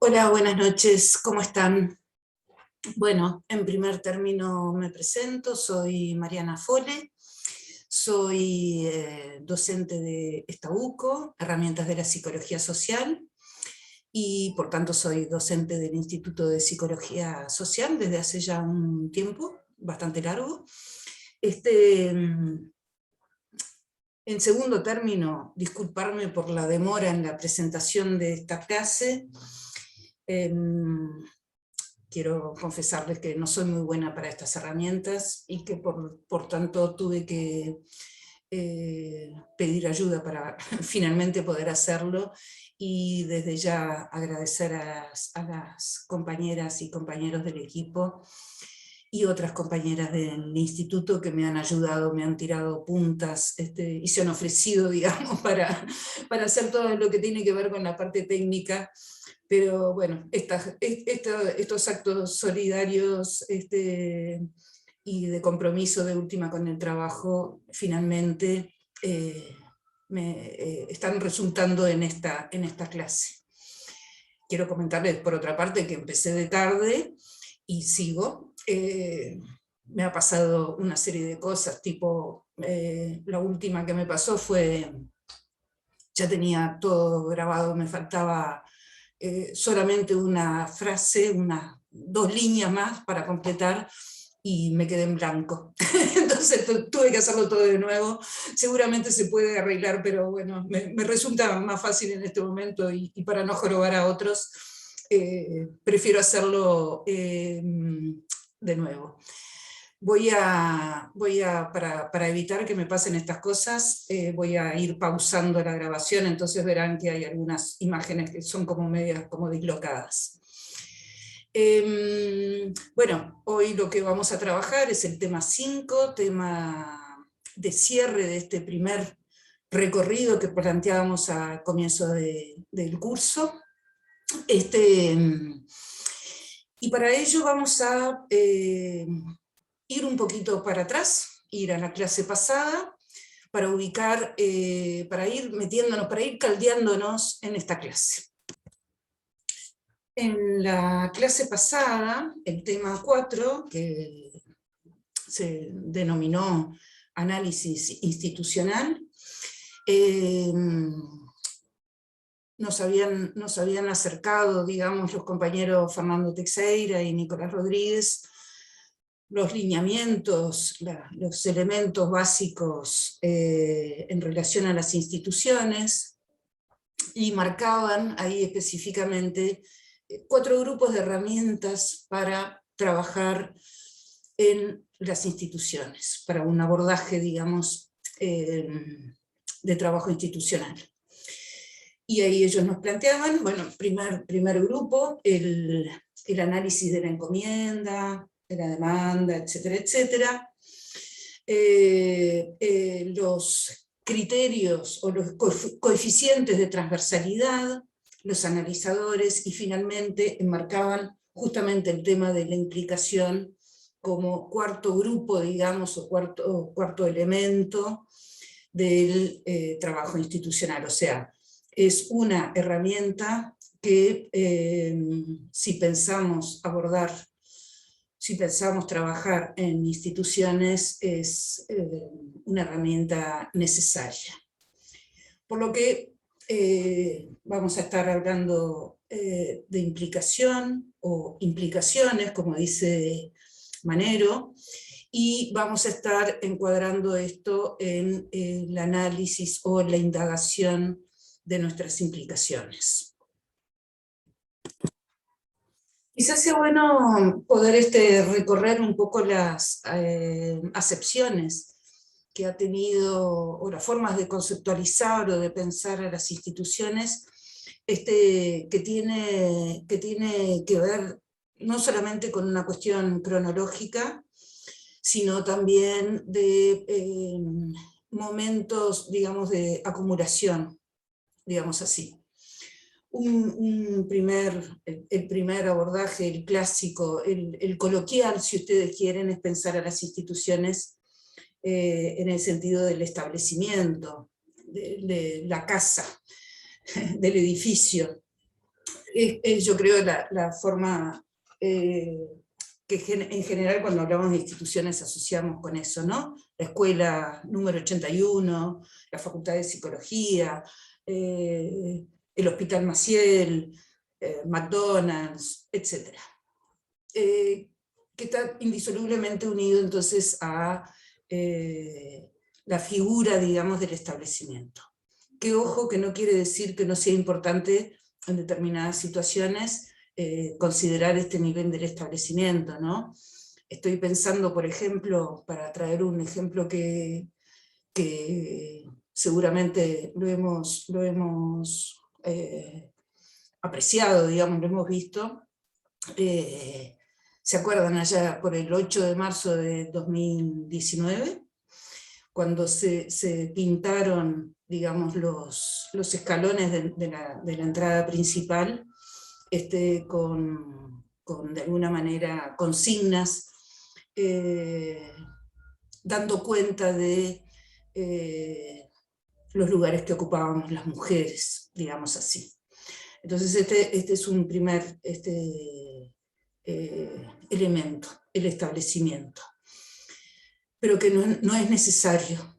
Hola, buenas noches, ¿cómo están? Bueno, en primer término me presento, soy Mariana Fole, soy docente de Estabuco, Herramientas de la Psicología Social, y por tanto soy docente del Instituto de Psicología Social desde hace ya un tiempo bastante largo. En segundo término, disculparme por la demora en la presentación de esta clase. Quiero confesarles que no soy muy buena para estas herramientas y que por tanto tuve que pedir ayuda para finalmente poder hacerlo, y desde ya agradecer a las compañeras y compañeros del equipo y otras compañeras del instituto que me han ayudado, me han tirado puntas y se han ofrecido, digamos, para hacer todo lo que tiene que ver con la parte técnica. Pero bueno, estos actos solidarios y de compromiso de última con el trabajo, finalmente están resultando en esta clase. Quiero comentarles por otra parte que empecé de tarde y sigo. Me ha pasado una serie de cosas, tipo, la última que me pasó fue, ya tenía todo grabado, me faltaba solamente una frase, unas 2 líneas más para completar, y me quedé en blanco. Entonces tuve que hacerlo todo de nuevo. Seguramente se puede arreglar, pero bueno, me resulta más fácil en este momento, y para no jorobar a otros, prefiero hacerlo de nuevo. Para evitar que me pasen estas cosas, voy a ir pausando la grabación, entonces verán que hay algunas imágenes que son como medias como dislocadas. Bueno, hoy lo que vamos a trabajar es el tema 5, tema de cierre de este primer recorrido que planteábamos a comienzo del curso. Y para ello vamos a ir un poquito para atrás, ir a la clase pasada, para ubicar, para ir metiéndonos, para ir caldeándonos en esta clase. En la clase pasada, el tema 4, que se denominó análisis institucional, nos habían acercado, digamos, los compañeros Fernando Teixeira y Nicolás Rodríguez, los lineamientos, los elementos básicos en relación a las instituciones, y marcaban ahí específicamente 4 grupos de herramientas para trabajar en las instituciones, para un abordaje, digamos, de trabajo institucional. Y ahí ellos nos planteaban, bueno, primer grupo, el análisis de la encomienda, de la demanda, etcétera, etcétera. Los criterios o los coeficientes de transversalidad, los analizadores, y finalmente enmarcaban justamente el tema de la implicación como cuarto grupo, digamos, o cuarto elemento del trabajo institucional. O sea, es una herramienta que si pensamos trabajar en instituciones, es una herramienta necesaria. Por lo que vamos a estar hablando de implicación o implicaciones, como dice Manero, y vamos a estar encuadrando esto en el análisis o la indagación de nuestras implicaciones. Quizás sea bueno poder recorrer un poco las acepciones que ha tenido, o las formas de conceptualizar o de pensar a las instituciones, que tiene que ver no solamente con una cuestión cronológica, sino también de momentos, digamos, de acumulación, digamos así. El primer abordaje, el clásico, el coloquial, si ustedes quieren, es pensar a las instituciones en el sentido del establecimiento, de la casa, del edificio. Yo creo la forma que en general cuando hablamos de instituciones asociamos con eso, ¿no? La escuela número 81, la Facultad de Psicología, el Hospital Maciel, McDonald's, etc. Que está indisolublemente unido entonces a la figura, digamos, del establecimiento. Que ojo, que no quiere decir que no sea importante en determinadas situaciones considerar este nivel del establecimiento, ¿no? Estoy pensando, por ejemplo, para traer un ejemplo que seguramente lo hemos apreciado, digamos, lo hemos visto. ¿Se acuerdan allá por el 8 de marzo de 2019? Cuando se pintaron, digamos, los escalones de la entrada principal, con de alguna manera consignas, dando cuenta de los lugares que ocupábamos las mujeres, digamos así. Entonces este es un primer elemento, el establecimiento. Pero que no es necesario,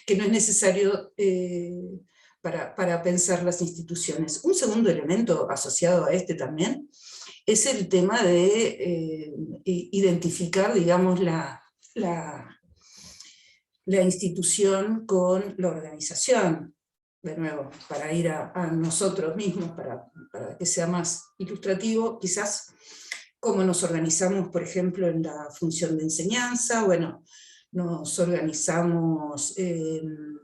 que no es necesario para pensar las instituciones. Un segundo elemento asociado a este también es el tema de identificar, digamos, la institución con la organización. De nuevo, para ir a nosotros mismos, para que sea más ilustrativo, quizás cómo nos organizamos, por ejemplo, en la función de enseñanza. Bueno, nos organizamos en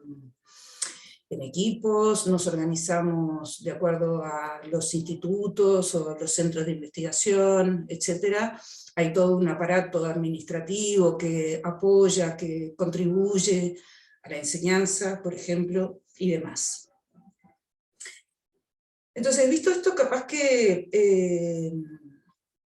equipos, nos organizamos de acuerdo a los institutos o los centros de investigación, etc. Hay todo un aparato administrativo que apoya, que contribuye a la enseñanza, por ejemplo, y demás. Entonces, visto esto, capaz que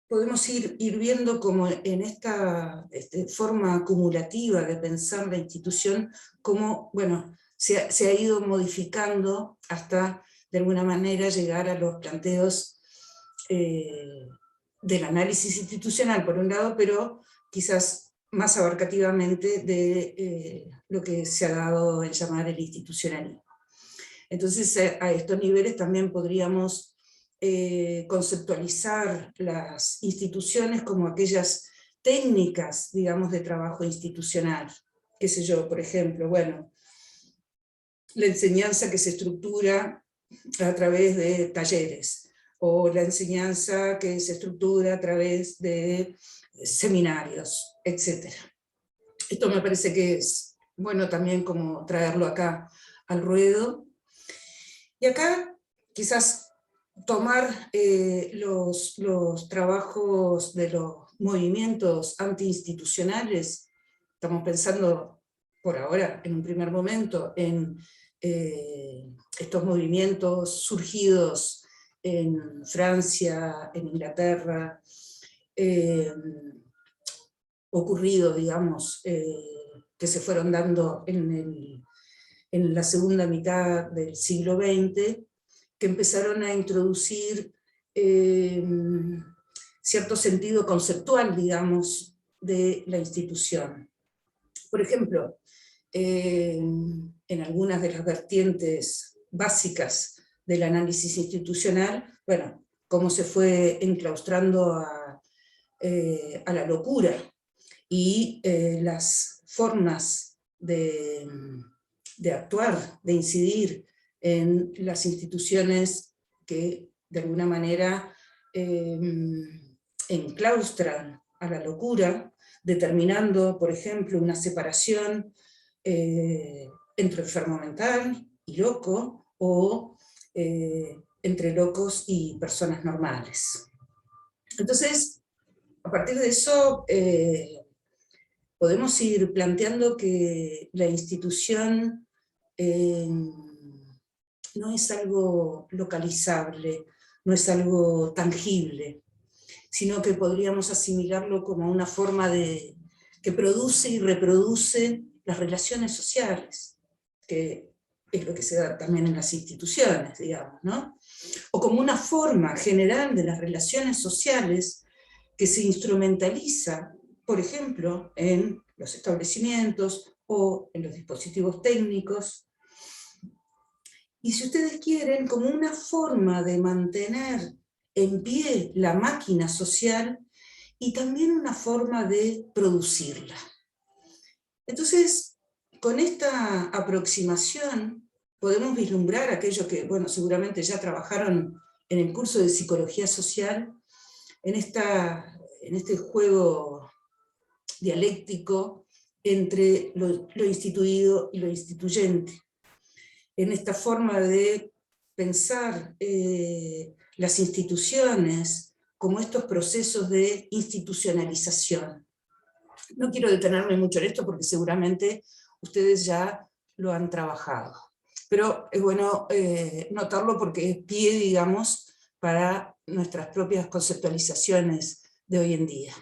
podemos ir viendo como en esta forma acumulativa de pensar la institución, cómo, bueno, se ha ido modificando hasta, de alguna manera, llegar a los planteos del análisis institucional, por un lado, pero quizás más abarcativamente de lo que se ha dado en llamar el institucionalismo. Entonces, a estos niveles también podríamos conceptualizar las instituciones como aquellas técnicas, digamos, de trabajo institucional. Qué sé yo, por ejemplo, bueno, la enseñanza que se estructura a través de talleres, o la enseñanza que se estructura a través de seminarios, etc. Esto me parece que es bueno también como traerlo acá al ruedo. Y acá quizás tomar los trabajos de los movimientos antiinstitucionales. Estamos pensando por ahora, en un primer momento, en estos movimientos surgidos en Francia, en Inglaterra, ocurridos, digamos, que se fueron dando en la segunda mitad del siglo XX, que empezaron a introducir cierto sentido conceptual, digamos, de la institución. Por ejemplo, en algunas de las vertientes básicas del análisis institucional, bueno, cómo se fue enclaustrando a la locura, y las formas de actuar, de incidir en las instituciones que de alguna manera enclaustran a la locura, determinando, por ejemplo, una separación entre enfermo mental y loco, o entre locos y personas normales. Entonces, a partir de eso, podemos ir planteando que la institución no es algo localizable, no es algo tangible, sino que podríamos asimilarlo como una forma que produce y reproduce las relaciones sociales, que es lo que se da también en las instituciones, digamos, ¿no? O como una forma general de las relaciones sociales que se instrumentaliza, por ejemplo, en los establecimientos o en los dispositivos técnicos. Y si ustedes quieren, como una forma de mantener en pie la máquina social y también una forma de producirla. Entonces, con esta aproximación podemos vislumbrar aquello que, bueno, seguramente ya trabajaron en el curso de Psicología Social, en este juego dialéctico entre lo instituido y lo instituyente, en esta forma de pensar las instituciones como estos procesos de institucionalización. No quiero detenerme mucho en esto porque seguramente ustedes ya lo han trabajado, pero es bueno notarlo porque es pie, digamos, para nuestras propias conceptualizaciones de hoy en día.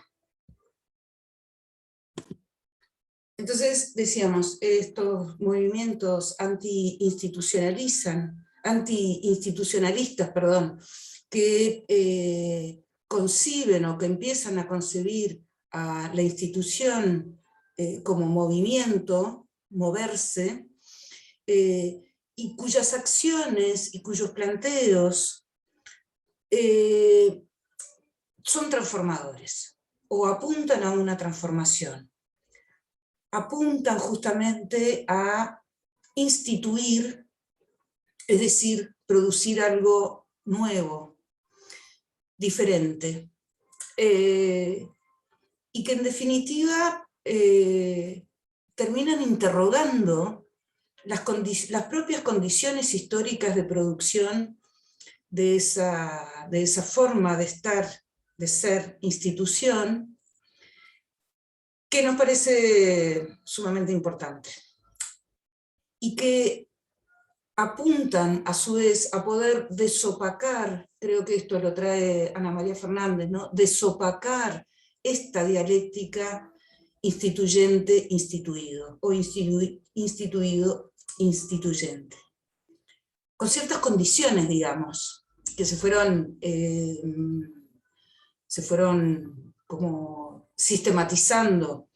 Entonces, decíamos, estos movimientos anti-institucionalistas, que conciben o que empiezan a concebir a la institución como movimiento, moverse, y cuyas acciones y cuyos planteos son transformadores o apuntan a una transformación. Apuntan justamente a instituir, es decir, producir algo nuevo, diferente, y que en definitiva terminan interrogando las propias condiciones históricas de producción de esa forma de estar, de ser institución, que nos parece sumamente importante, y que apuntan a su vez a poder desopacar, creo que esto lo trae Ana María Fernández, ¿no? Desopacar esta dialéctica instituyente-instituido, o instituido-instituyente, con ciertas condiciones, digamos, que se fueron como sistematizando,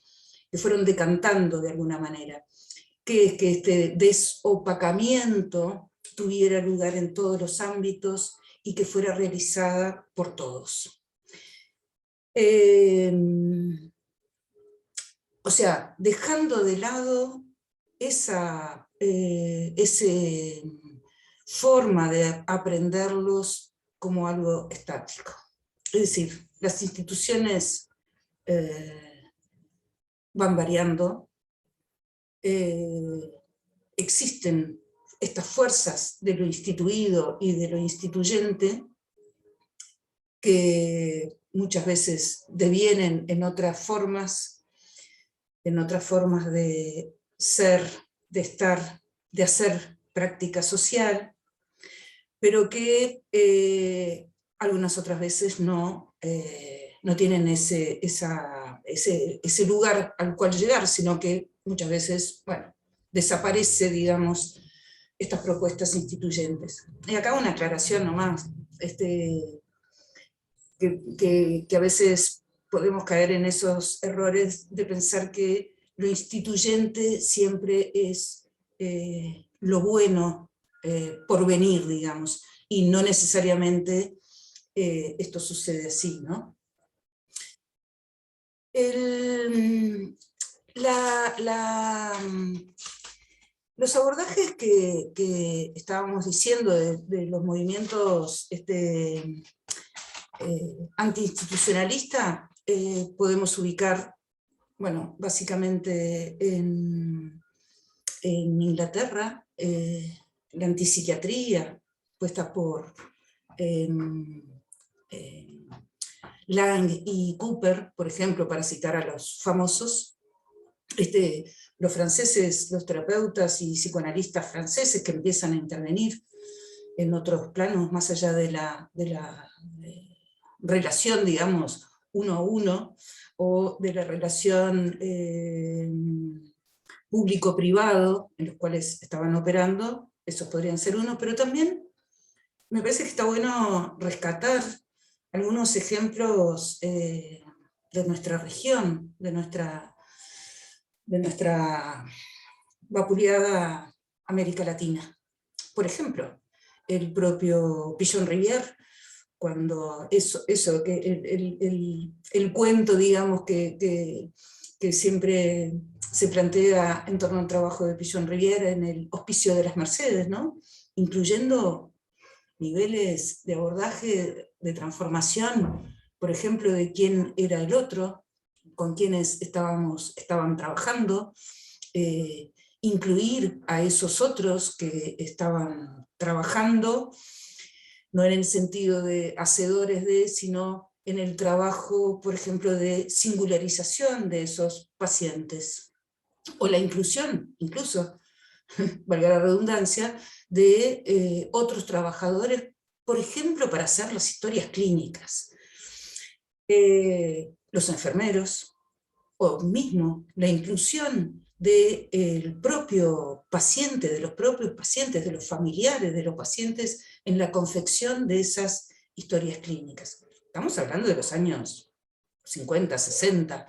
que fueron decantando de alguna manera, que es que este desopacamiento tuviera lugar en todos los ámbitos y que fuera realizada por todos. O sea, dejando de lado esa forma de aprenderlos como algo estático. Es decir, las instituciones van variando, existen estas fuerzas de lo instituido y de lo instituyente que muchas veces devienen en otras formas de ser, de estar, de hacer práctica social, pero que algunas otras veces no tienen ese lugar al cual llegar, sino que muchas veces, bueno, desaparece, digamos, estas propuestas instituyentes. Y acá una aclaración nomás, que a veces podemos caer en esos errores de pensar que lo instituyente siempre es lo bueno por venir, digamos, y no necesariamente esto sucede así, ¿no? Los abordajes que estábamos diciendo de los movimientos antiinstitucionalistas podemos ubicar, bueno, básicamente en Inglaterra, la antipsiquiatría puesta por Lang y Cooper, por ejemplo, para citar a los famosos. Los franceses, los terapeutas y psicoanalistas franceses que empiezan a intervenir en otros planos más allá de la relación, digamos, uno a uno, o de la relación público-privado en los cuales estaban operando, esos podrían ser uno, pero también me parece que está bueno rescatar algunos ejemplos de nuestra región, de nuestra vapuleada América Latina. Por ejemplo, el propio Pichon Rivière, cuando el cuento, digamos, que siempre se plantea en torno al trabajo de Pichon Rivière en el Hospicio de las Mercedes, ¿no? Incluyendo niveles de abordaje, de transformación, por ejemplo, de quién era el otro, con quienes estaban trabajando, incluir a esos otros que estaban trabajando, no en el sentido de hacedores de, sino en el trabajo, por ejemplo, de singularización de esos pacientes, o la inclusión, incluso, valga la redundancia, de otros trabajadores, por ejemplo, para hacer las historias clínicas. Los enfermeros, o mismo la inclusión del propio paciente, de los propios pacientes, de los familiares de los pacientes en la confección de esas historias clínicas. Estamos hablando de los años 50, 60,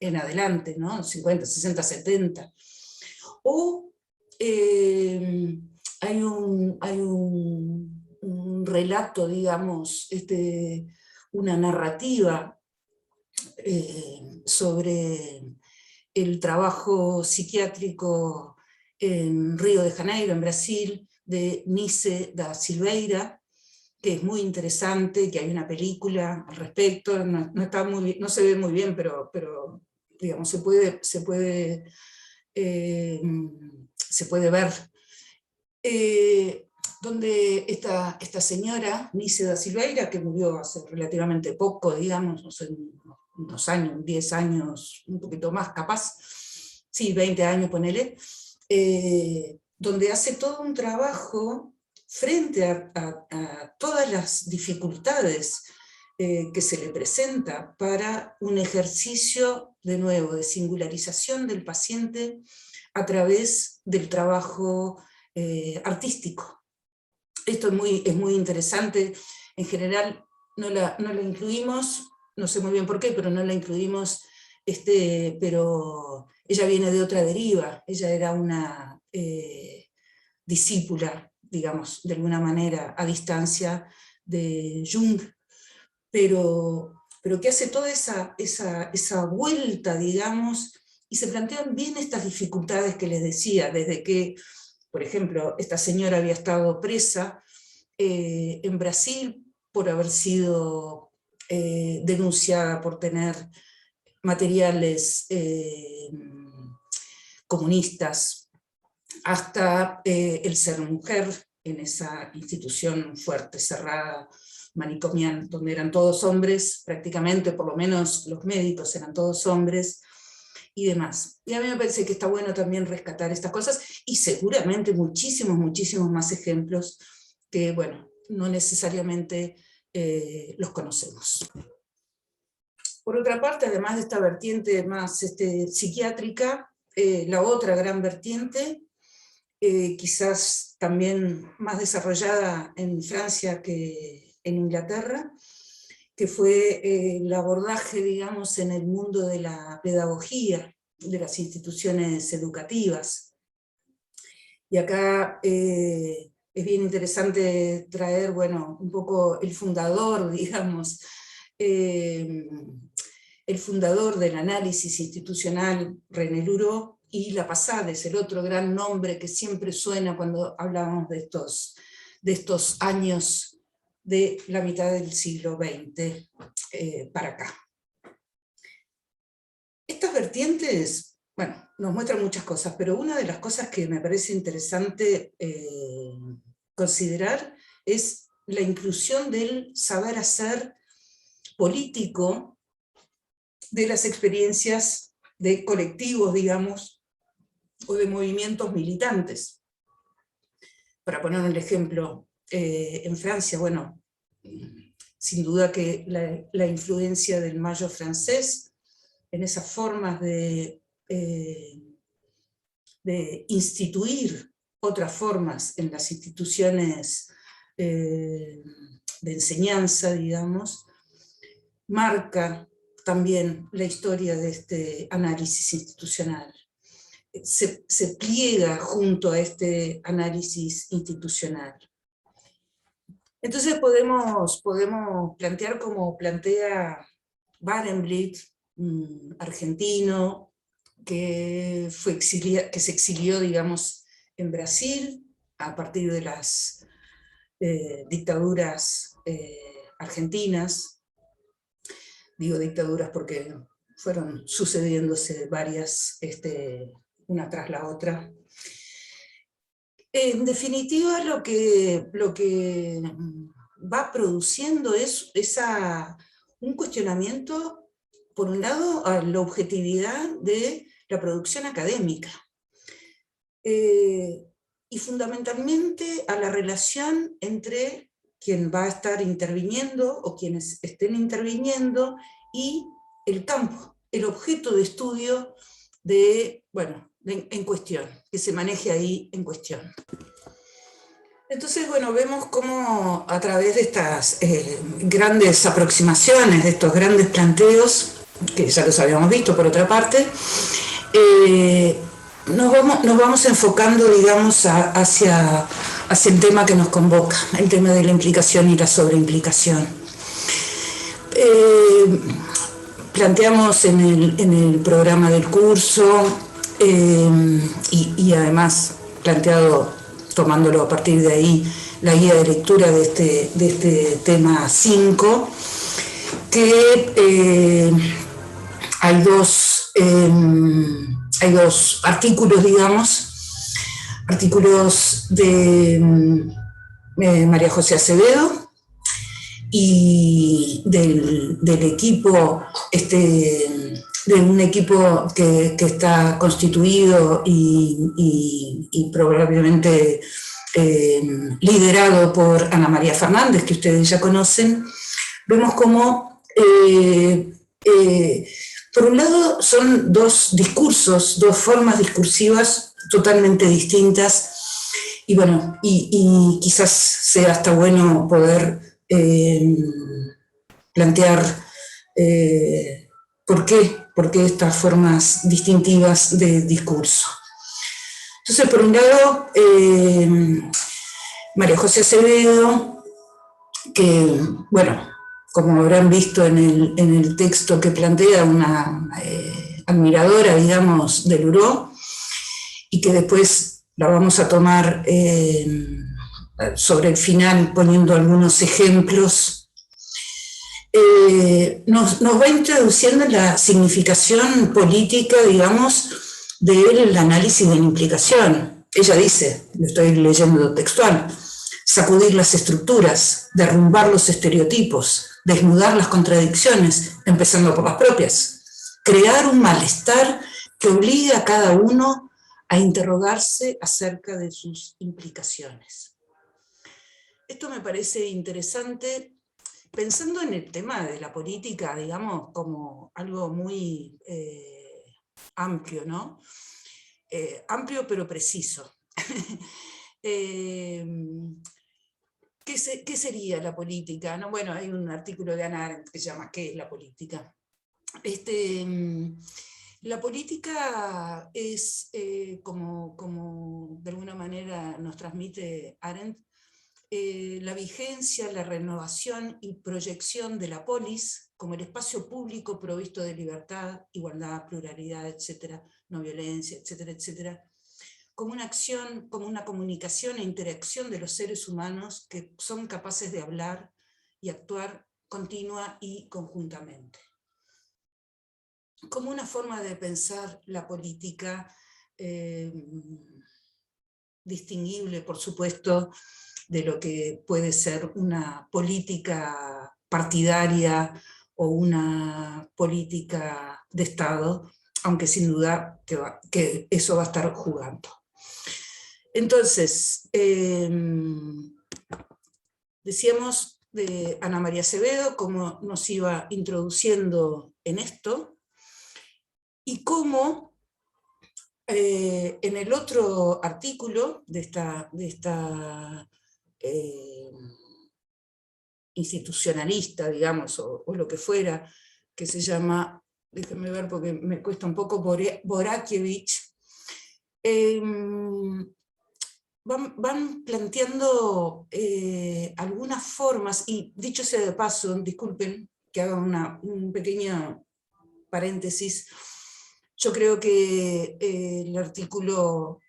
en adelante, ¿no? 50, 60, 70. O hay un relato, digamos, una narrativa sobre el trabajo psiquiátrico en Río de Janeiro, en Brasil, de Nice da Silveira, que es muy interesante, que hay una película al respecto, no se ve muy bien, pero digamos, se puede ver, donde esta señora, Nice da Silveira, que murió hace relativamente poco, digamos, no sé, unos años, 10 años, un poquito más capaz, sí, 20 años ponele, donde hace todo un trabajo frente a todas las dificultades que se le presenta para un ejercicio, de nuevo, de singularización del paciente a través del trabajo artístico. Esto es muy interesante. En general no la incluimos, no sé muy bien por qué, pero no la incluimos, pero ella viene de otra deriva, ella era una discípula, digamos, de alguna manera, a distancia de Jung, pero que hace toda esa vuelta, digamos, y se plantean bien estas dificultades que les decía, desde que, por ejemplo, esta señora había estado presa en Brasil por haber sido denunciada por tener materiales comunistas, hasta el ser mujer en esa institución fuerte, cerrada, manicomial, donde eran todos hombres, prácticamente, por lo menos los médicos eran todos hombres, y demás. Y a mí me parece que está bueno también rescatar estas cosas, y seguramente muchísimos, muchísimos más ejemplos que, bueno, no necesariamente los conocemos. Por otra parte, además de esta vertiente más psiquiátrica, la otra gran vertiente, quizás también más desarrollada en Francia que en Inglaterra, que fue el abordaje, digamos, en el mundo de la pedagogía, de las instituciones educativas. Y acá es bien interesante traer, bueno, un poco el fundador, digamos, el fundador del análisis institucional, René Lureau, y La Passade, el otro gran nombre que siempre suena cuando hablamos de estos años de la mitad del siglo XX para acá. Estas vertientes, bueno, nos muestran muchas cosas, pero una de las cosas que me parece interesante considerar es la inclusión del saber hacer político de las experiencias de colectivos, digamos, o de movimientos militantes. Para poner un ejemplo, en Francia, bueno, sin duda que la influencia del Mayo francés en esas formas de de instituir otras formas en las instituciones de enseñanza, digamos, marca también la historia de este análisis institucional. Se pliega junto a este análisis institucional. Entonces podemos plantear como plantea Barenblith, un argentino que se exilió, digamos, en Brasil a partir de las dictaduras argentinas. Digo dictaduras porque fueron sucediéndose varias, una tras la otra. En definitiva, lo que va produciendo es un cuestionamiento, por un lado, a la objetividad de la producción académica, y fundamentalmente a la relación entre quien va a estar interviniendo, o quienes estén interviniendo, y el campo, el objeto de estudio en cuestión, que se maneje ahí en cuestión. Entonces, bueno, vemos cómo a través de estas grandes aproximaciones, de estos grandes planteos, que ya los habíamos visto por otra parte, nos vamos enfocando, digamos, hacia el tema que nos convoca, el tema de la implicación y la sobreimplicación. Planteamos en el programa del curso, y además planteado, tomándolo a partir de ahí, la guía de lectura de este tema 5, que hay dos artículos, digamos, artículos de María José Acevedo y del equipo, de un equipo que está constituido y probablemente liderado por Ana María Fernández, que ustedes ya conocen. Vemos cómo, por un lado, son dos discursos, dos formas discursivas totalmente distintas, y bueno, y quizás sea hasta bueno poder plantear ¿por qué estas formas distintivas de discurso? Entonces, por un lado, María José Acevedo, que, bueno, como habrán visto en el texto que plantea, una admiradora, digamos, de Luró, y que después la vamos a tomar sobre el final poniendo algunos ejemplos, nos va introduciendo en la significación política, digamos, del análisis de la implicación. Ella dice, lo estoy leyendo textual, sacudir las estructuras, derrumbar los estereotipos, desnudar las contradicciones, empezando por las propias, crear un malestar que obliga a cada uno a interrogarse acerca de sus implicaciones. Esto me parece interesante, pensando en el tema de la política, digamos, como algo muy amplio, ¿no? Amplio pero preciso. ¿Qué sería la política? ¿No? Bueno, hay un artículo de Hannah Arendt que se llama ¿Qué es la política? La política es, como de alguna manera nos transmite Arendt, la vigencia, la renovación y proyección de la polis como el espacio público provisto de libertad, igualdad, pluralidad, etcétera, no violencia, etcétera, etcétera, como una acción, como una comunicación e interacción de los seres humanos que son capaces de hablar y actuar continua y conjuntamente. Como una forma de pensar la política distinguible, por supuesto, de lo que puede ser una política partidaria o una política de Estado, aunque sin duda que eso va a estar jugando. Entonces, decíamos de Ana María Acevedo cómo nos iba introduciendo en esto, y cómo En el otro artículo de esta institucionalista, digamos, o lo que fuera, que se llama, déjenme ver porque me cuesta un poco, Borakiewicz, van planteando algunas formas, y dicho sea de paso, disculpen que haga un pequeño paréntesis, yo creo que el artículo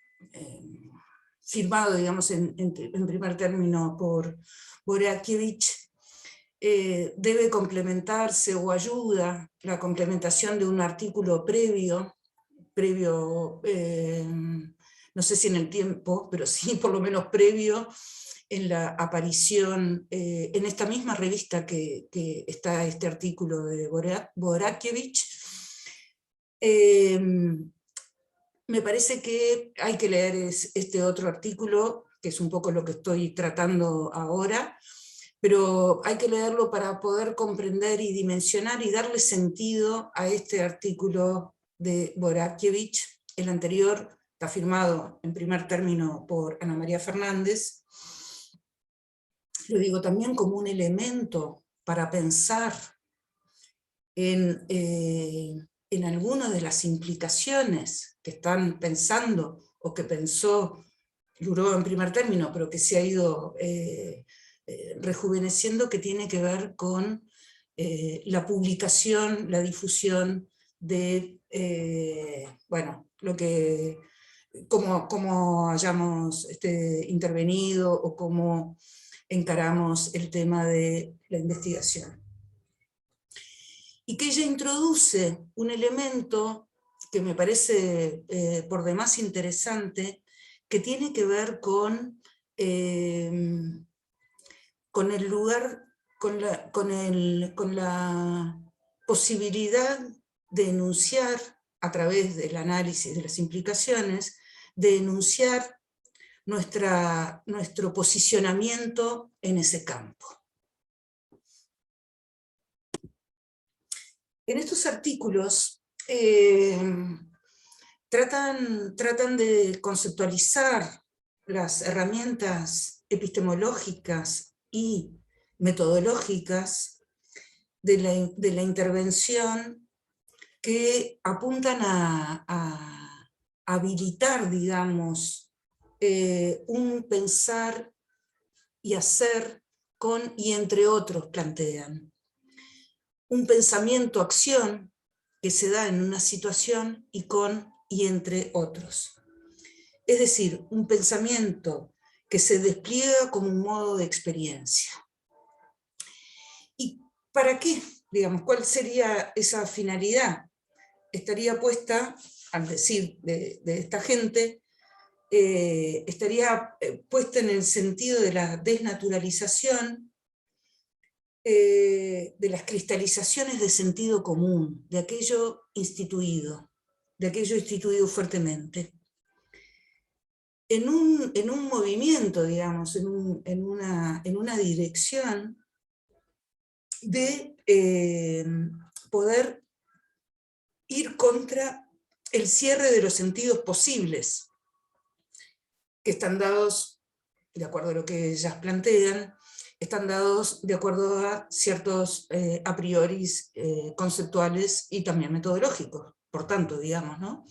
firmado, digamos, en primer término por Borakiewicz, debe complementarse o ayuda la complementación de un artículo previo, no sé si en el tiempo, pero sí por lo menos previo, en la aparición, en esta misma revista que está este artículo de Borakiewicz. Me parece que hay que leer este otro artículo, que es un poco lo que estoy tratando ahora, pero hay que leerlo para poder comprender y dimensionar y darle sentido a este artículo de Borakiewicz. El anterior está firmado en primer término por Ana María Fernández. Lo digo también como un elemento para pensar en algunas de las implicaciones que están pensando, o que pensó Luró en primer término, pero que se ha ido rejuveneciendo, que tiene que ver con la publicación, la difusión de, bueno, lo que, cómo hayamos intervenido, o cómo encaramos el tema de la investigación. Y que ella introduce un elemento que me parece por demás interesante, que tiene que ver con el lugar, con la posibilidad de enunciar, a través del análisis de las implicaciones, de enunciar nuestro posicionamiento en ese campo. En estos artículos tratan de conceptualizar las herramientas epistemológicas y metodológicas de la intervención, que apuntan a habilitar, digamos, un pensar y hacer con y entre otros, plantean. Un pensamiento-acción que se da en una situación y con y entre otros. Es decir, un pensamiento que se despliega como un modo de experiencia. ¿Y para qué? Digamos, ¿cuál sería esa finalidad? Estaría puesta, al decir de esta gente, estaría puesta en el sentido de la desnaturalización, de las cristalizaciones de sentido común, de aquello instituido fuertemente. En un movimiento, digamos, en una dirección de poder ir contra el cierre de los sentidos posibles, que están dados, de acuerdo a lo que ellas plantean, están dados de acuerdo a ciertos a priori conceptuales y también metodológicos, por tanto, digamos, ¿no?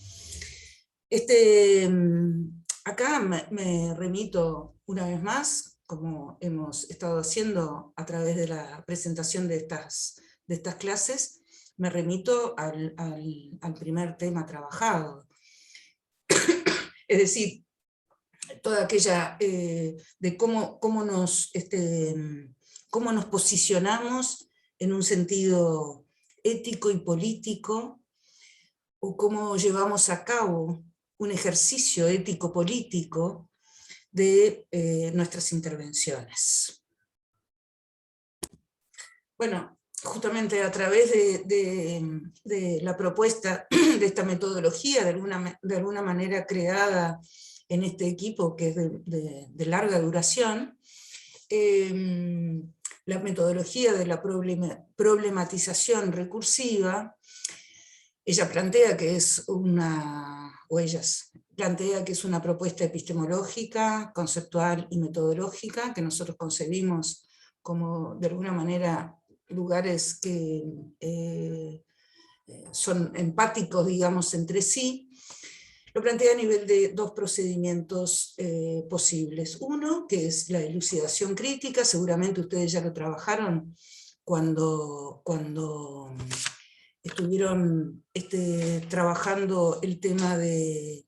Acá me remito una vez más, como hemos estado haciendo a través de la presentación de estas clases, me remito al primer tema trabajado. Es decir, toda aquella de cómo nos posicionamos en un sentido ético y político, o cómo llevamos a cabo un ejercicio ético-político de nuestras intervenciones. Bueno, justamente a través de la propuesta de esta metodología, de alguna manera creada en este equipo, que es de larga duración, la metodología de la problematización recursiva, ella plantea que es ellas plantea que es una propuesta epistemológica, conceptual y metodológica, que nosotros concebimos como, de alguna manera, lugares que son empáticos, digamos, entre sí. Lo plantea a nivel de dos procedimientos posibles. Uno, que es la elucidación crítica, seguramente ustedes ya lo trabajaron cuando estuvieron trabajando el tema del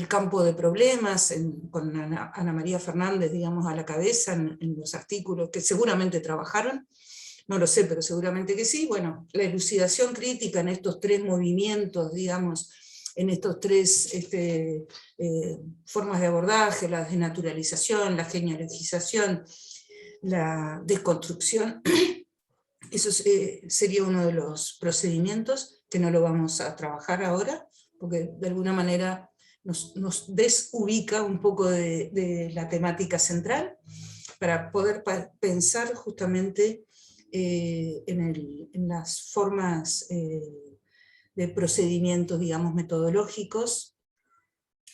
campo de problemas, con Ana María Fernández, digamos, a la cabeza, en los artículos que seguramente trabajaron. No lo sé, pero seguramente que sí. Bueno, la elucidación crítica en estos tres movimientos, digamos, en estos tres formas de abordaje, la desnaturalización, la genealogización, la desconstrucción, eso sería uno de los procedimientos, que no lo vamos a trabajar ahora, porque de alguna manera nos desubica un poco de la temática central, para poder pensar justamente en las formas de procedimientos, digamos, metodológicos,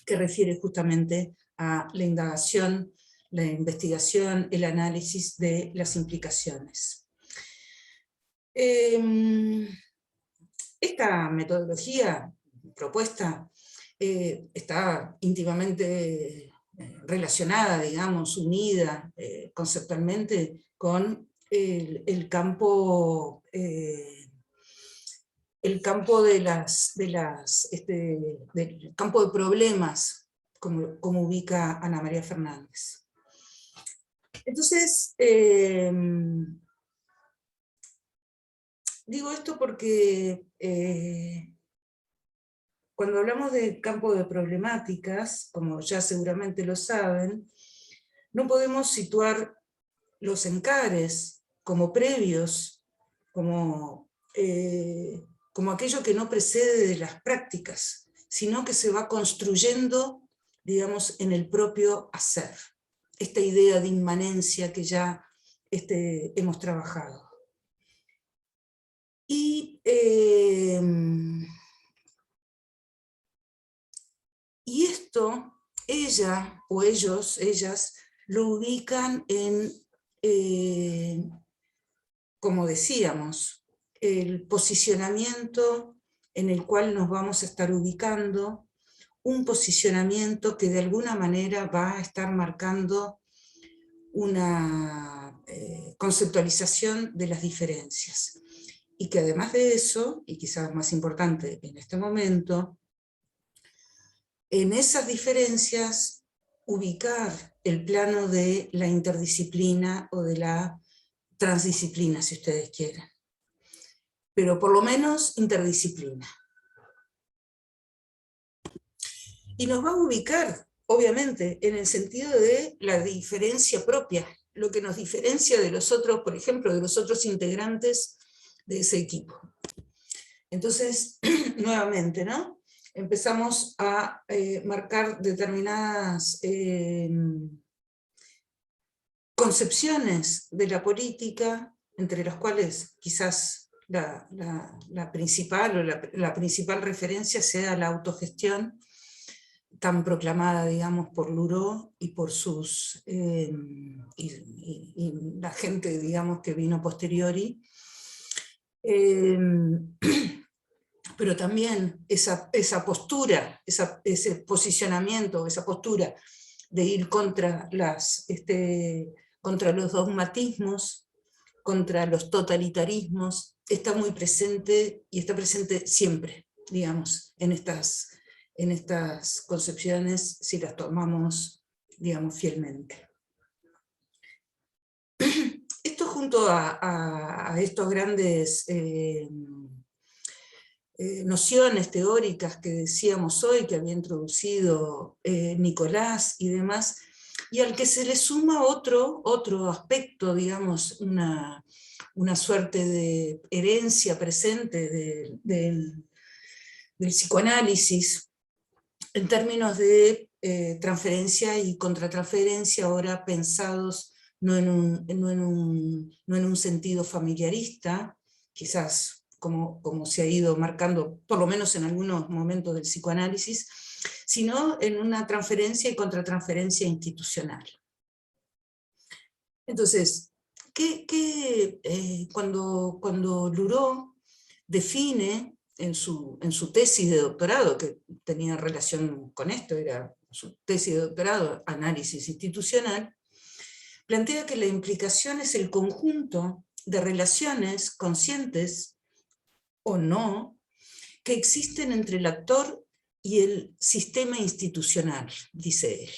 que refiere justamente a la indagación, la investigación, el análisis de las implicaciones. Esta metodología propuesta está íntimamente relacionada, digamos, unida conceptualmente con el campo del campo de problemas, como ubica Ana María Fernández. Entonces, digo esto porque cuando hablamos de campo de problemáticas, como ya seguramente lo saben, no podemos situar los encares como previos, como aquello que no precede de las prácticas, sino que se va construyendo, digamos, en el propio hacer. Esta idea de inmanencia que ya hemos trabajado. Y esto, ella o ellos, ellas, lo ubican en, como decíamos, el posicionamiento en el cual nos vamos a estar ubicando, un posicionamiento que de alguna manera va a estar marcando una conceptualización de las diferencias. Y que además de eso, y quizás más importante en este momento, en esas diferencias ubicar el plano de la interdisciplina o de la transdisciplina, si ustedes quieren. Pero por lo menos interdisciplina. Y nos va a ubicar, obviamente, en el sentido de la diferencia propia, lo que nos diferencia de los otros, por ejemplo, de los otros integrantes de ese equipo. Entonces, nuevamente, ¿no? Empezamos a marcar determinadas concepciones de la política, entre las cuales quizás la principal, o la principal referencia sea la autogestión, tan proclamada, digamos, por Luró y por sus y la gente, digamos, que vino posteriori. Pero también esa postura, ese posicionamiento, esa postura de ir contra los dogmatismos, contra los totalitarismos, está muy presente, y está presente siempre, digamos, en estas concepciones, si las tomamos, digamos, fielmente. Esto junto a estos grandes nociones teóricas que decíamos hoy, que había introducido Nicolás y demás, y al que se le suma otro aspecto, digamos, una suerte de herencia presente del psicoanálisis, en términos de transferencia y contratransferencia, ahora pensados no en un sentido familiarista, quizás como se ha ido marcando, por lo menos en algunos momentos del psicoanálisis, sino en una transferencia y contratransferencia institucional. Entonces, cuando Luró define en su tesis de doctorado, que tenía relación con esto, era su tesis de doctorado, análisis institucional, plantea que la implicación es el conjunto de relaciones conscientes o no que existen entre el actor y el sistema institucional, dice él.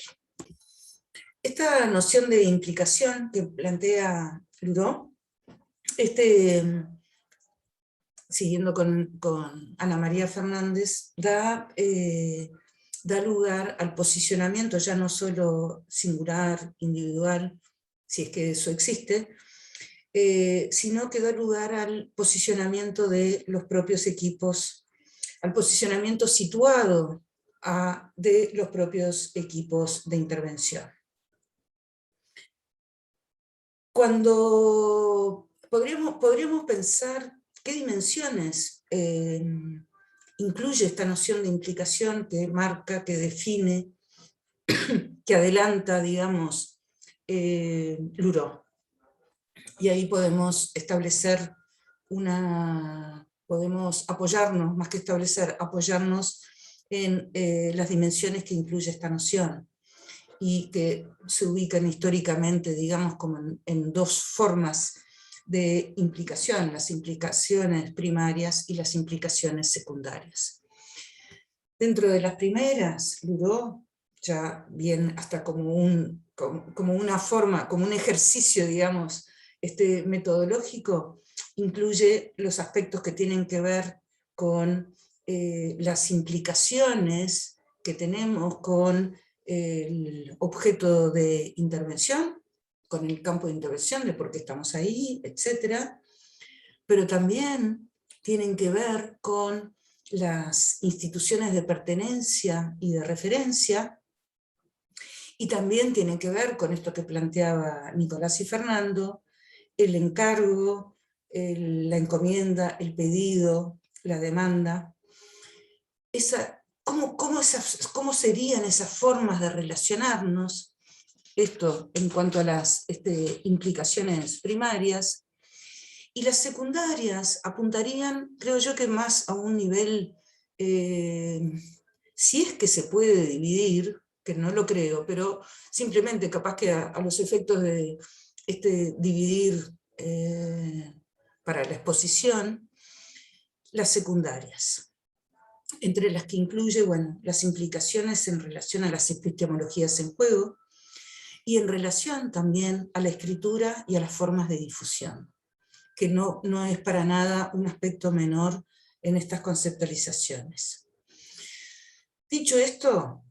Esta noción de implicación que plantea Luró, siguiendo con Ana María Fernández, da lugar al posicionamiento ya no solo singular, individual, si es que eso existe, sino que da lugar al posicionamiento de los propios equipos, al posicionamiento situado de los propios equipos de intervención. Cuando podríamos pensar qué dimensiones incluye esta noción de implicación que marca, que define, que adelanta, digamos, Luró. Y ahí podemos establecer podemos apoyarnos, más que establecer, apoyarnos en las dimensiones que incluye esta noción, y que se ubican históricamente, digamos, como en dos formas de implicación, las implicaciones primarias y las implicaciones secundarias. Dentro de las primeras, Luró, ya bien hasta como una forma, como un ejercicio, digamos, metodológico, incluye los aspectos que tienen que ver con las implicaciones que tenemos con el objeto de intervención, con el campo de intervención, de por qué estamos ahí, etc. Pero también tienen que ver con las instituciones de pertenencia y de referencia, y también tienen que ver con esto que planteaba Nicolás y Fernando, el encargo, la encomienda, el pedido, la demanda. ¿Cómo serían esas formas de relacionarnos? Esto en cuanto a las implicaciones primarias. Y las secundarias apuntarían, creo yo, que más a un nivel, si es que se puede dividir, que no lo creo, pero simplemente capaz que a los efectos de dividir para la exposición, las secundarias, entre las que incluye, bueno, las implicaciones en relación a las epistemologías en juego, y en relación también a la escritura y a las formas de difusión, que no es para nada un aspecto menor en estas conceptualizaciones. Dicho esto,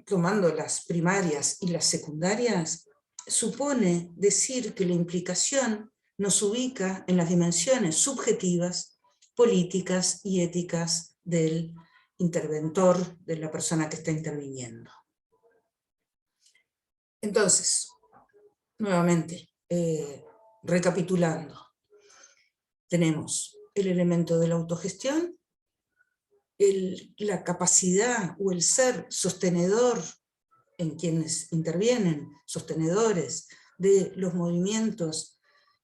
tomando las primarias y las secundarias, supone decir que la implicación nos ubica en las dimensiones subjetivas, políticas y éticas del interventor, de la persona que está interviniendo. Entonces, nuevamente, recapitulando, tenemos el elemento de la autogestión, la capacidad o el ser sostenedor en quienes intervienen, sostenedores de los movimientos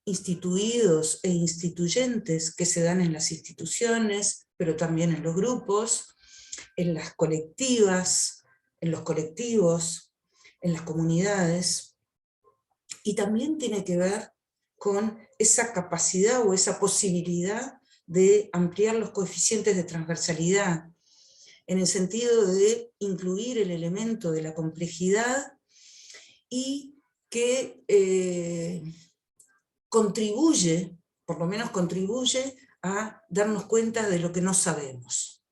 instituidos e instituyentes que se dan en las instituciones, pero también en los grupos, en las colectivas, en los colectivos, en las comunidades, y también tiene que ver con esa capacidad o esa posibilidad de ampliar los coeficientes de transversalidad, en el sentido de incluir el elemento de la complejidad y que contribuye, por lo menos contribuye, a darnos cuenta de lo que no sabemos.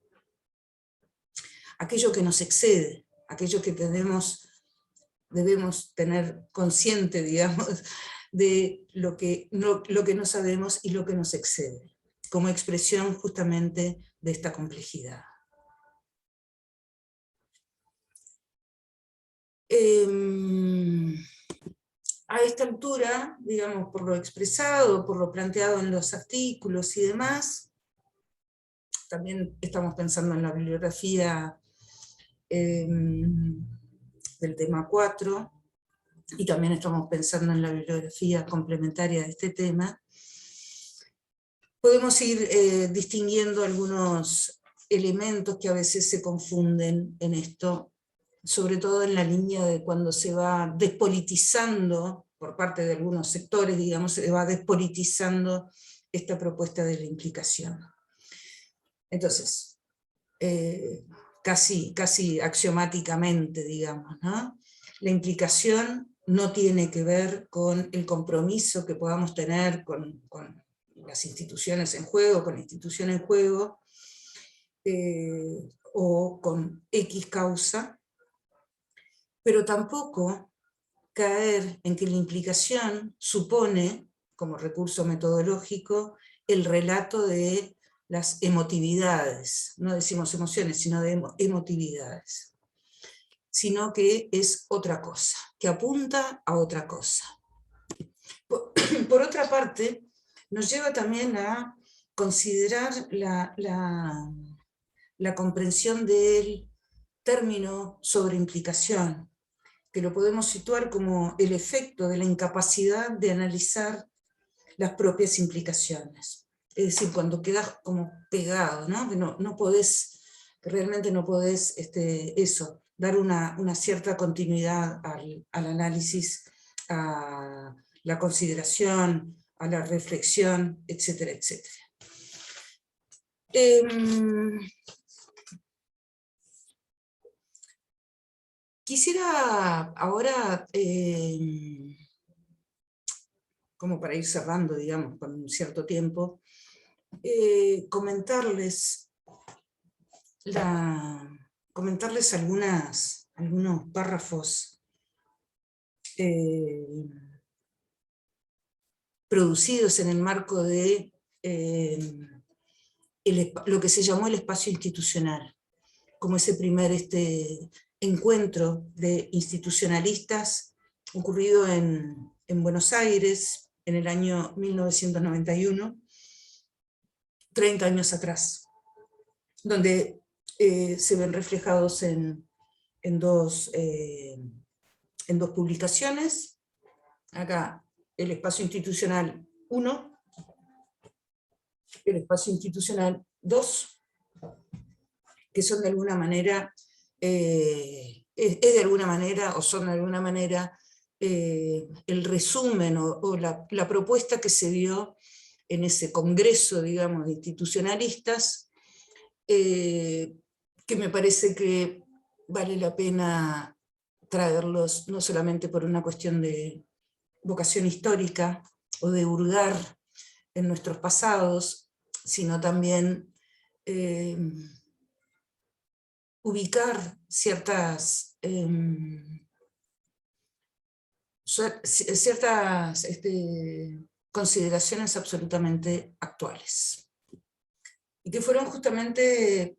Aquello que nos excede, aquello que debemos tener consciente, digamos, de lo que no sabemos y lo que nos excede, como expresión justamente de esta complejidad. A esta altura, digamos, por lo expresado, por lo planteado en los artículos y demás, También estamos pensando en la bibliografía del tema 4, y también estamos pensando en la bibliografía complementaria de este tema. Podemos ir distinguiendo algunos elementos que a veces se confunden en esto, sobre todo en la línea de cuando se va despolitizando, por parte de algunos sectores, digamos, se va despolitizando esta propuesta de la implicación. Entonces, casi axiomáticamente, digamos, ¿no? La implicación no tiene que ver con el compromiso que podamos tener con las instituciones en juego, con la institución en juego, o con X causa, pero tampoco caer en que la implicación supone, como recurso metodológico, el relato de las emotividades. No decimos emociones, sino de emotividades. Sino que es otra cosa, que apunta a otra cosa. Por otra parte, nos lleva también a considerar la comprensión del término sobreimplicación, que lo podemos situar como el efecto de la incapacidad de analizar las propias implicaciones. Es decir, cuando quedas como pegado, ¿no? Que no podés, que realmente no podés eso, dar una cierta continuidad al análisis, a la consideración, a la reflexión, etcétera, etcétera. Quisiera ahora, como para ir cerrando, digamos, con un cierto tiempo, comentarles algunos párrafos producidos en el marco de lo que se llamó el espacio institucional, como ese primer encuentro de institucionalistas ocurrido en Buenos Aires en el año 1991, 30 años atrás, donde se ven reflejados en dos publicaciones. Acá el espacio institucional 1, el espacio institucional 2, que son de alguna manera, es de alguna manera, o son de alguna manera, el resumen o la propuesta que se dio en ese congreso, digamos, de institucionalistas, que me parece que vale la pena traerlos, no solamente por una cuestión de vocación histórica o de hurgar en nuestros pasados, sino también ubicar ciertas consideraciones absolutamente actuales, y que fueron justamente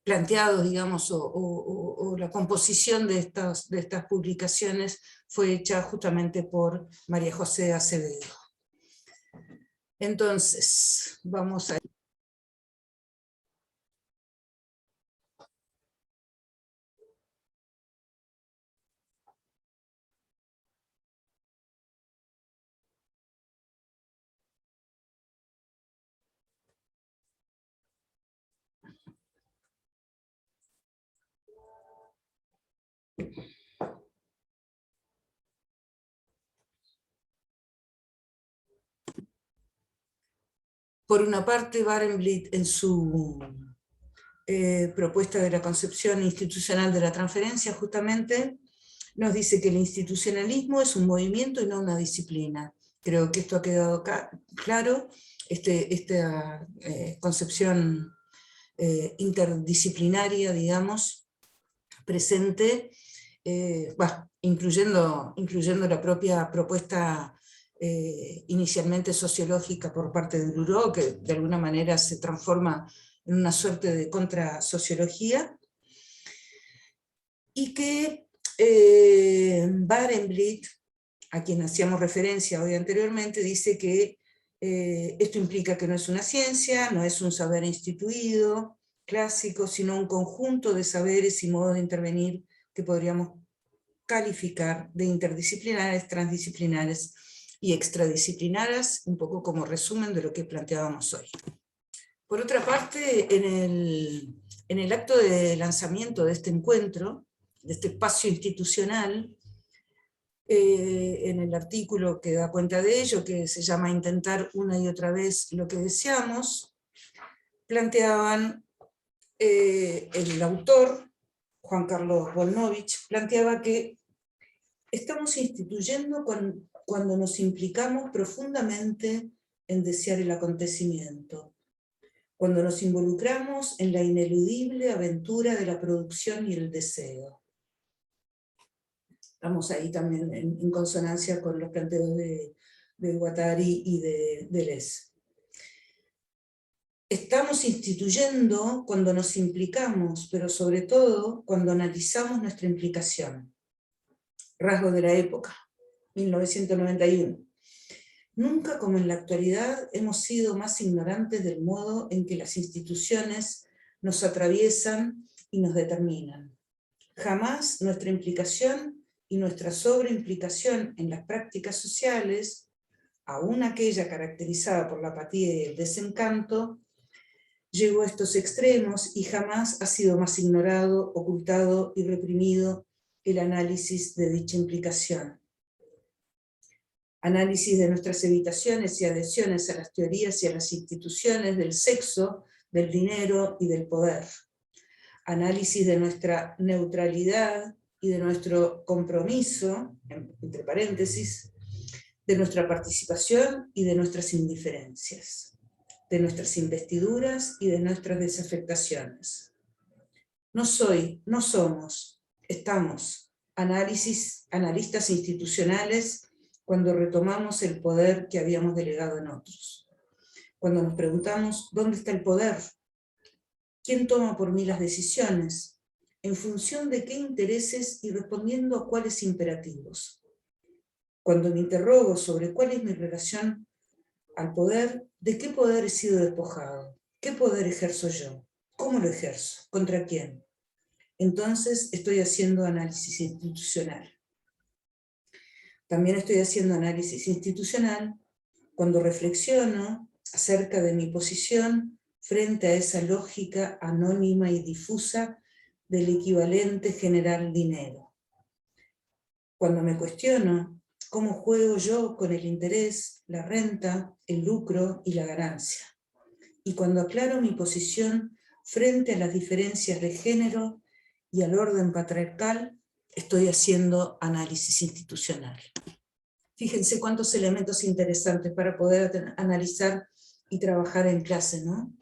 planteados, digamos, o la composición de estas publicaciones fue hecha justamente por María José Acevedo. Entonces, vamos a... Por una parte, Barenblit, en su propuesta de la concepción institucional de la transferencia, justamente nos dice que el institucionalismo es un movimiento y no una disciplina. Creo que esto ha quedado claro, esta concepción interdisciplinaria, digamos, presente, incluyendo la propia propuesta inicialmente sociológica por parte de Luró, que de alguna manera se transforma en una suerte de contrasociología, y que Barenblit, a quien hacíamos referencia hoy anteriormente, dice que Esto implica que no es una ciencia, no es un saber instituido, clásico, sino un conjunto de saberes y modos de intervenir que podríamos calificar de interdisciplinares, transdisciplinares y extradisciplinares, un poco como resumen de lo que planteábamos hoy. Por otra parte, en el acto de lanzamiento de este encuentro, de este espacio institucional, en el artículo que da cuenta de ello, que se llama Intentar una y otra vez lo que deseamos, planteaban, el autor, Juan Carlos Volnovich, planteaba que estamos instituyendo cuando nos implicamos profundamente en desear el acontecimiento, cuando nos involucramos en la ineludible aventura de la producción y el deseo. Estamos ahí también en consonancia con los planteos de Guattari y de Deleuze. Estamos instituyendo cuando nos implicamos, pero sobre todo cuando analizamos nuestra implicación. Rasgo de la época, 1991. Nunca como en la actualidad hemos sido más ignorantes del modo en que las instituciones nos atraviesan y nos determinan. Jamás nuestra implicación y nuestra sobreimplicación en las prácticas sociales, aún aquella caracterizada por la apatía y el desencanto, llegó a estos extremos y jamás ha sido más ignorado, ocultado y reprimido el análisis de dicha implicación. Análisis de nuestras evitaciones y adhesiones a las teorías y a las instituciones del sexo, del dinero y del poder. Análisis de nuestra neutralidad y de nuestro compromiso, entre paréntesis, de nuestra participación y de nuestras indiferencias, de nuestras investiduras y de nuestras desafectaciones. No soy, no somos, estamos analistas institucionales cuando retomamos el poder que habíamos delegado en otros. Cuando nos preguntamos, ¿dónde está el poder? ¿Quién toma por mí las decisiones? ¿En función de qué intereses y respondiendo a cuáles imperativos? Cuando me interrogo sobre cuál es mi relación al poder, ¿de qué poder he sido despojado? ¿Qué poder ejerzo yo? ¿Cómo lo ejerzo? ¿Contra quién? Entonces estoy haciendo análisis institucional. También estoy haciendo análisis institucional cuando reflexiono acerca de mi posición frente a esa lógica anónima y difusa del equivalente general dinero. Cuando me cuestiono cómo juego yo con el interés, la renta, el lucro y la ganancia. Y cuando aclaro mi posición frente a las diferencias de género y al orden patriarcal, estoy haciendo análisis institucional. Fíjense cuántos elementos interesantes para poder analizar y trabajar en clase, ¿no?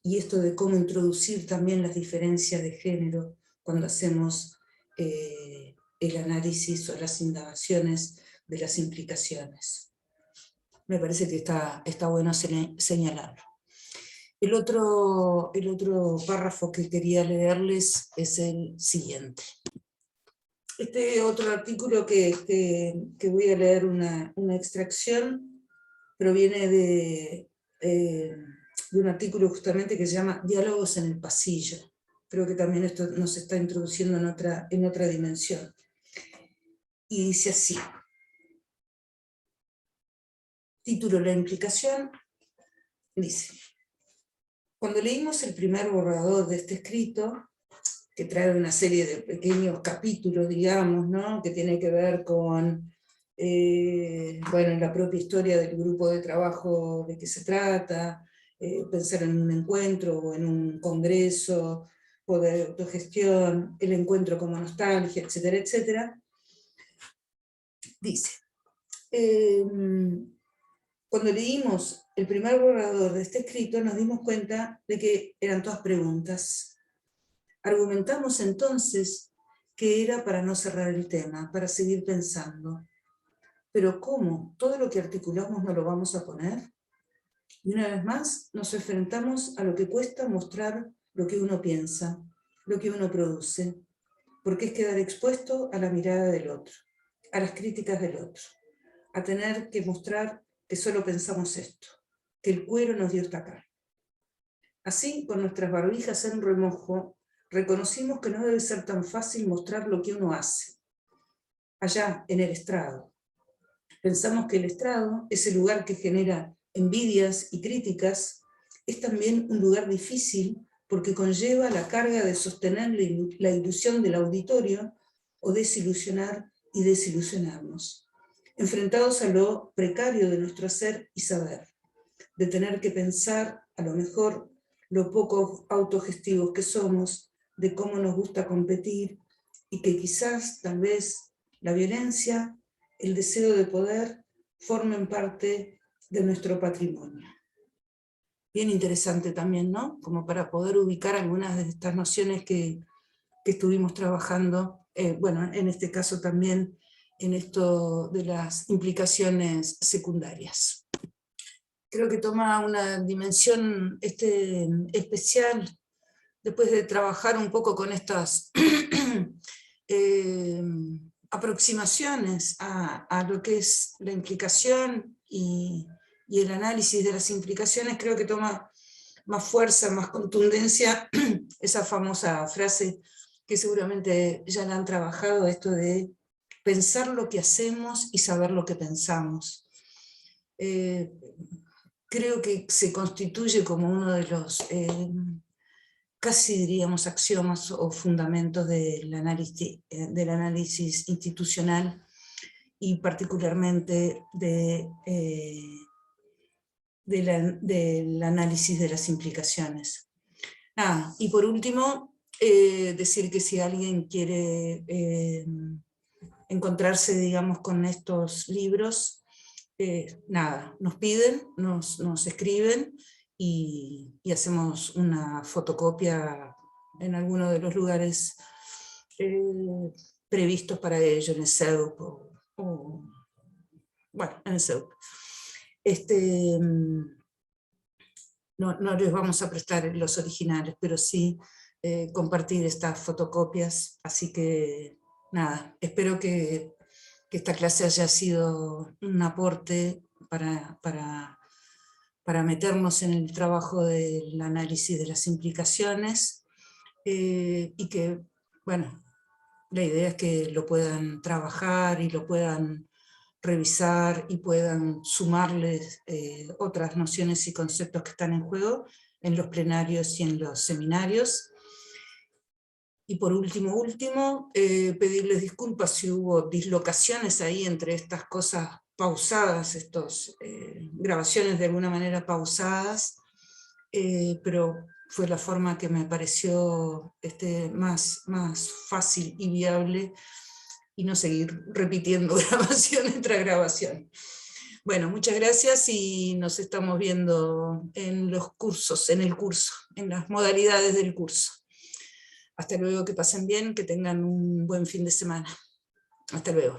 Y esto de cómo introducir también las diferencias de género cuando hacemos el análisis o las indagaciones de las implicaciones. Me parece que está bueno señalarlo. El otro párrafo que quería leerles es el siguiente. Este otro artículo que voy a leer una extracción proviene de un artículo justamente que se llama Diálogos en el pasillo. Creo que también esto nos está introduciendo en otra dimensión. Y dice así. Título: La implicación. Dice: cuando leímos el primer borrador de este escrito, que trae una serie de pequeños capítulos, digamos, ¿no? Que tiene que ver con la propia historia del grupo de trabajo de que se trata, pensar en un encuentro o en un congreso, poder de autogestión, el encuentro como nostalgia, etcétera, etcétera. Dice, cuando leímos el primer borrador de este escrito nos dimos cuenta de que eran todas preguntas. Argumentamos entonces que era para no cerrar el tema, para seguir pensando. Pero ¿cómo? ¿Todo lo que articulamos no lo vamos a poner? Y una vez más nos enfrentamos a lo que cuesta mostrar lo que uno piensa, lo que uno produce, porque es quedar expuesto a la mirada del otro, a las críticas del otro. a tener que mostrar que solo pensamos esto, que el cuero nos dio esta carne. Así, con nuestras barbijas en remojo, reconocimos que no debe ser tan fácil mostrar lo que uno hace. Allá, en el estrado. Pensamos que el estrado, ese lugar que genera envidias y críticas, es también un lugar difícil porque conlleva la carga de sostener la ilusión del auditorio o desilusionar y desilusionarnos, enfrentados a lo precario de nuestro hacer y saber, de tener que pensar, a lo mejor, lo poco autogestivos que somos, de cómo nos gusta competir, y que quizás, tal vez, la violencia, el deseo de poder, formen parte de nuestro patrimonio. Bien interesante también, ¿no? Como para poder ubicar algunas de estas nociones que estuvimos trabajando, bueno, en este caso también en esto de las implicaciones secundarias. Creo que toma una dimensión especial después de trabajar un poco con estas aproximaciones a lo que es la implicación y el análisis de las implicaciones. Creo que toma más fuerza, más contundencia esa famosa frase que seguramente ya la han trabajado, esto de pensar lo que hacemos y saber lo que pensamos. Creo que se constituye como uno de los, casi diríamos, axiomas o fundamentos del análisis institucional y particularmente del análisis de las implicaciones. Y por último, decir que si alguien quiere encontrarse, digamos, con estos libros, nos piden, nos escriben y hacemos una fotocopia en alguno de los lugares previstos para ello, en el CEUP bueno, en el CEUP. No les vamos a prestar los originales, pero sí compartir estas fotocopias, así que nada, espero que esta clase haya sido un aporte para meternos en el trabajo del análisis de las implicaciones, y que, bueno, la idea es que lo puedan trabajar y lo puedan revisar y puedan sumarles otras nociones y conceptos que están en juego en los plenarios y en los seminarios. Y por último, pedirles disculpas si hubo dislocaciones ahí entre estas cosas pausadas, estas grabaciones de alguna manera pausadas, pero fue la forma que me pareció más fácil y viable, y no seguir repitiendo grabación tras grabación. Bueno, muchas gracias y nos estamos viendo en los cursos, en el curso, en las modalidades del curso. Hasta luego, que pasen bien, que tengan un buen fin de semana. Hasta luego.